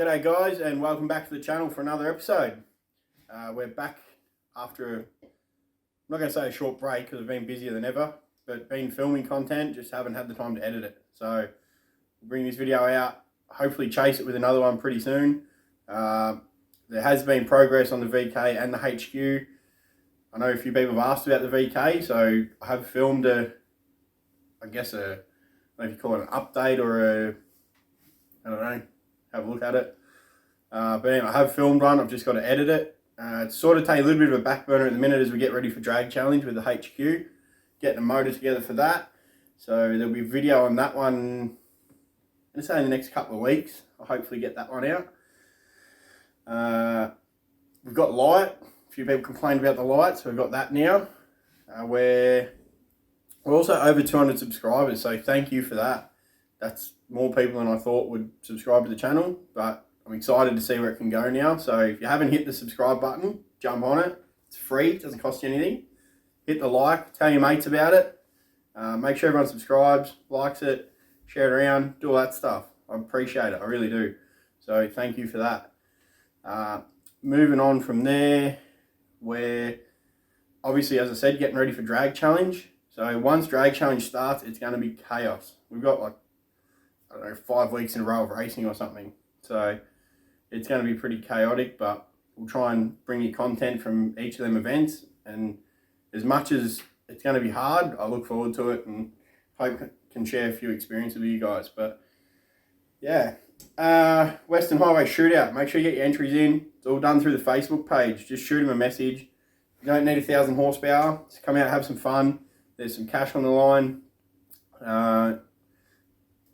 G'day guys, and welcome back to the channel for another episode. We're back after, I'm not going to say a short break because we've been busier than ever, but been filming content, just haven't had the time to edit it. So we'll bring this video out, hopefully chase it with another one pretty soon. There has been progress on the VK and the HQ. I know a few people have asked about the VK, so I have filmed I don't know if you call it an update or I don't know, have a look at it. But anyway, I have filmed one, I've just got to edit it. It's sort of taking a little bit of a back burner at the minute as we get ready for Drag Challenge with the HQ. Getting a motor together for that. So there'll be a video on that one, I'd say in the next couple of weeks. I'll hopefully get that one out. We've got light. A few people complained about the light, so we've got that now. We're also over 200 subscribers, so thank you for that. That's more people than I thought would subscribe to the channel, but I'm excited to see where it can go now. So if you haven't hit the subscribe button, jump on it. It's free, it doesn't cost you anything. Hit the like, tell your mates about it. Make sure everyone subscribes, likes it, share it around, do all that stuff. I appreciate it, I really do. So thank you for that. Moving on from there, we're obviously, as I said, getting ready for Drag Challenge. So once Drag Challenge starts, it's going to be chaos. We've got like, I don't know, 5 weeks in a row of racing or something. So it's going to be pretty chaotic, but we'll try and bring you content from each of them events. And as much as it's going to be hard, I look forward to it and hope I can share a few experiences with you guys. But yeah, Western Highway Shootout. Make sure you get your entries in. It's all done through the Facebook page. Just shoot them a message. You don't need 1,000 horsepower. Just come out, have some fun. There's some cash on the line.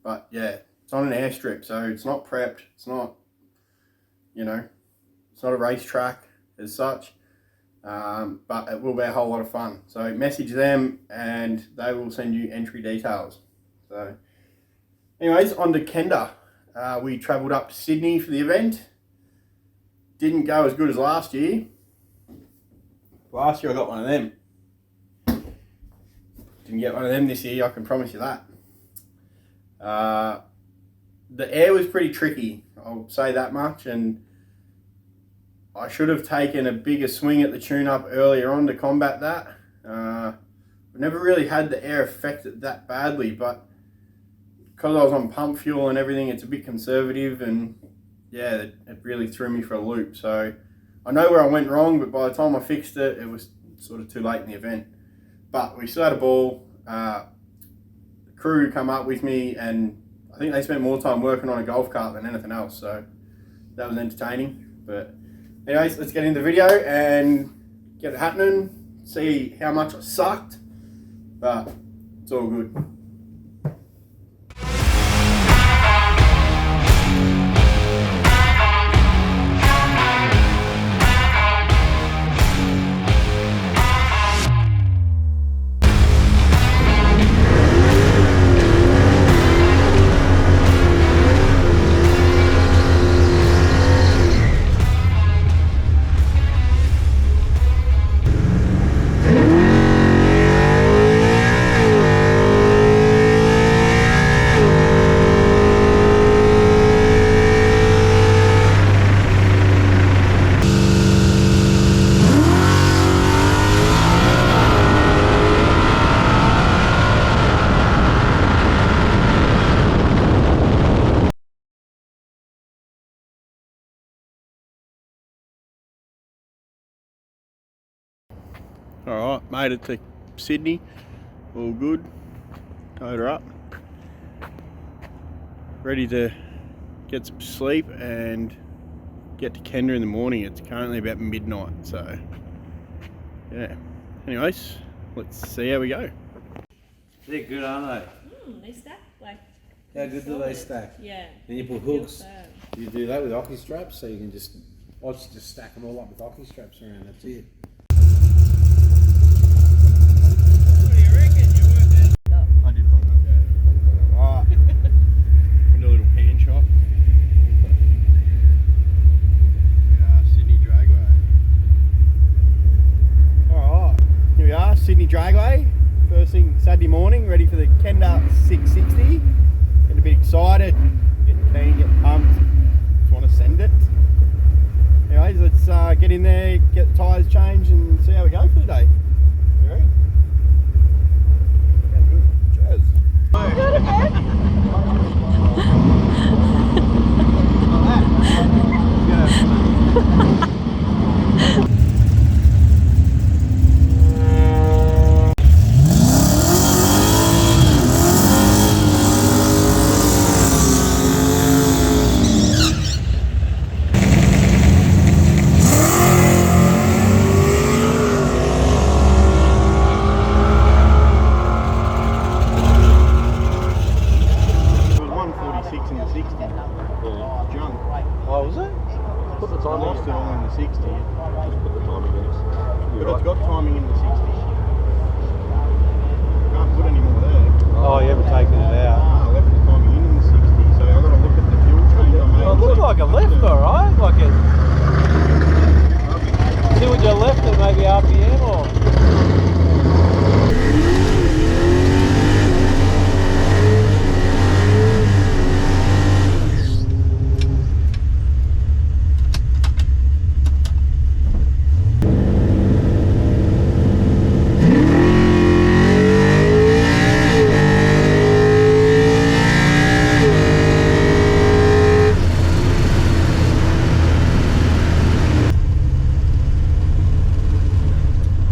But yeah, it's on an airstrip, so it's not prepped. It's not, you know, it's not a racetrack as such. But it will be a whole lot of fun. So message them and they will send you entry details. So anyways, on to Kenda. We travelled up to Sydney for the event. Didn't go as good as last year. Last year I got one of them. Didn't get one of them this year, I can promise you that. The air was pretty tricky, I'll say that much, and I should have taken a bigger swing at the tune-up earlier on to combat that. I've never really had the air affect it that badly, but because I was on pump fuel and everything, it's a bit conservative, and yeah, it really threw me for a loop. So I know where I went wrong, but by the time I fixed it, it was sort of too late in the event. But we still had a ball. The crew come up with me, and I think they spent more time working on a golf cart than anything else, so that was entertaining. But anyways, let's get into the video and get it happening, see how much I sucked, but it's all good. Alright, made it to Sydney, all good, towed her up, ready to get some sleep and get to Kenda in the morning. It's currently about midnight, so yeah. Anyways, let's see how we go. They're good, aren't They stack like. they? How good do they stack? Yeah. Then you put hooks. You do that with hockey straps, so you can just, I just stack them all up with hockey straps around, that's it. I did find that, yeah. Alright. Do a little pan shot. Sydney Dragway. Alright, here we are, Sydney Dragway. First thing Saturday morning, ready for the Kenda 660. Getting a bit excited, getting keen, getting pumped. Just want to send get in there, get the tyres changed, and see how we go for the day. You ready? Sounds good. Cheers. Oh, was it? Put the time. I lost it all in the 60. Just put the timing in. But it's got timing in the 60. Can't put any more there. Oh, you haven't taken it out. I left the timing in the 60, so I've got to look at the fuel change I made. Well, it looked like a left, alright. Like it. See what you left at, maybe RPM or.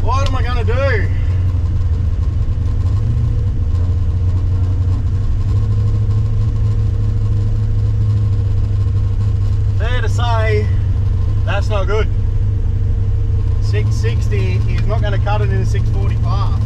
What am I going to do? Fair to say, that's not good. 660, he's not going to cut it in a 640 pass.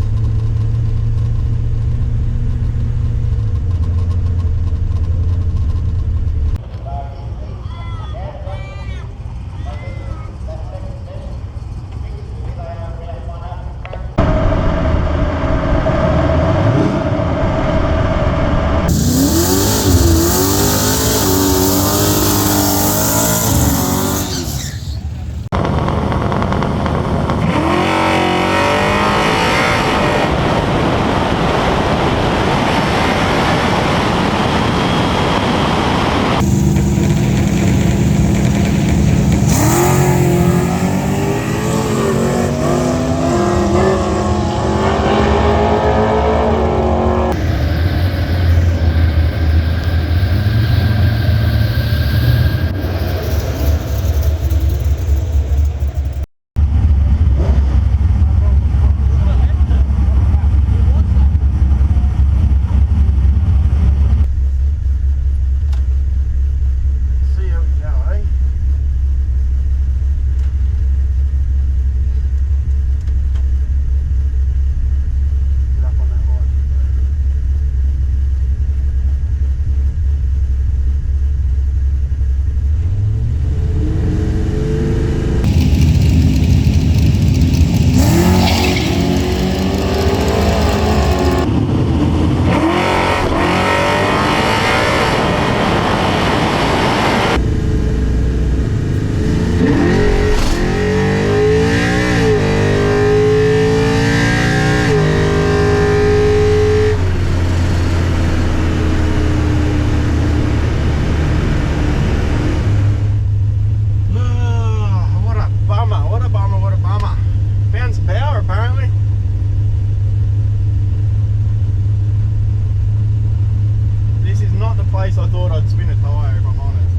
I thought I'd spin a tyre, if I'm honest.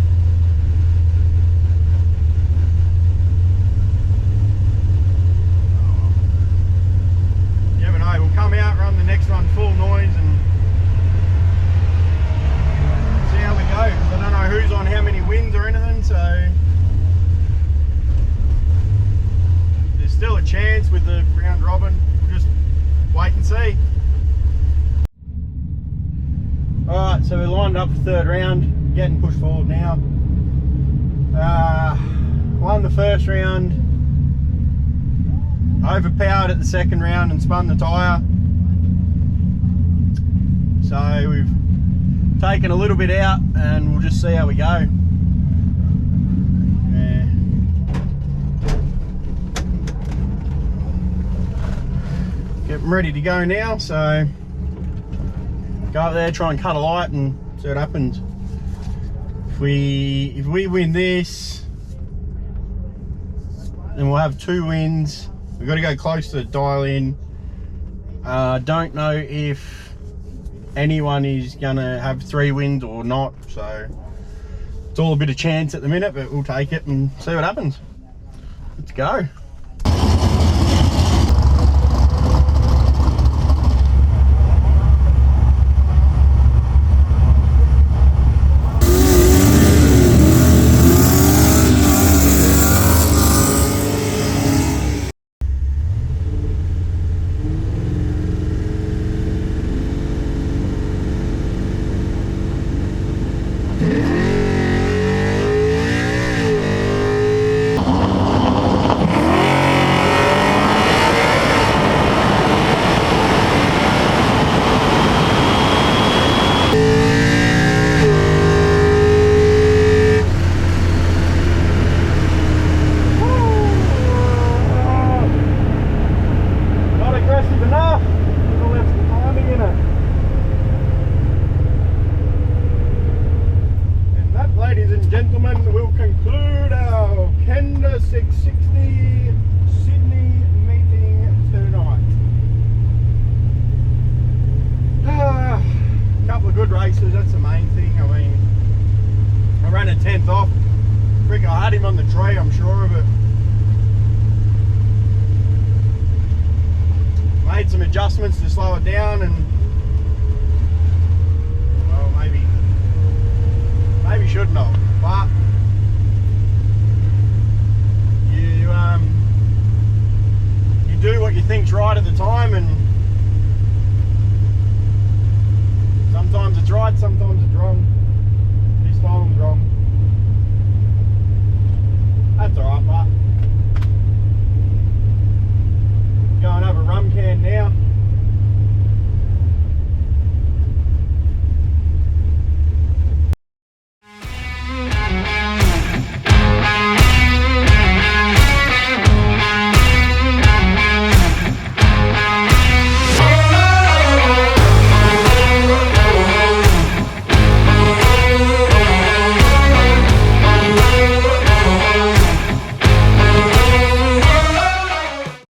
You never know, we'll come out, run the next run full noise and see how we go. I don't know who's on how many wins or anything, so there's still a chance with the round robin. We'll just wait and see. Alright, so we're lined up for third round, getting pushed forward now. Won the first round, overpowered at the second round and spun the tyre. So we've taken a little bit out and we'll just see how we go. Getting ready to go now, so go up there, try and cut a light and see what happens. If we win this, then we'll have 2 winds. We've got to go close to the dial in. Don't know if anyone is gonna have 3 winds or not, so it's all a bit of chance at the minute, but we'll take it and see what happens. Let's go. Gentlemen, we'll conclude our Kenda 660 Sydney meeting tonight. Couple of good races, that's the main thing. I mean, I ran a 10th off. Frick, I had him on the tree, I'm sure of it. Made some adjustments to slow it down and, well, maybe shouldn't have. But you do what you think's right at the time, and sometimes it's right, sometimes it's wrong. This time it was wrong.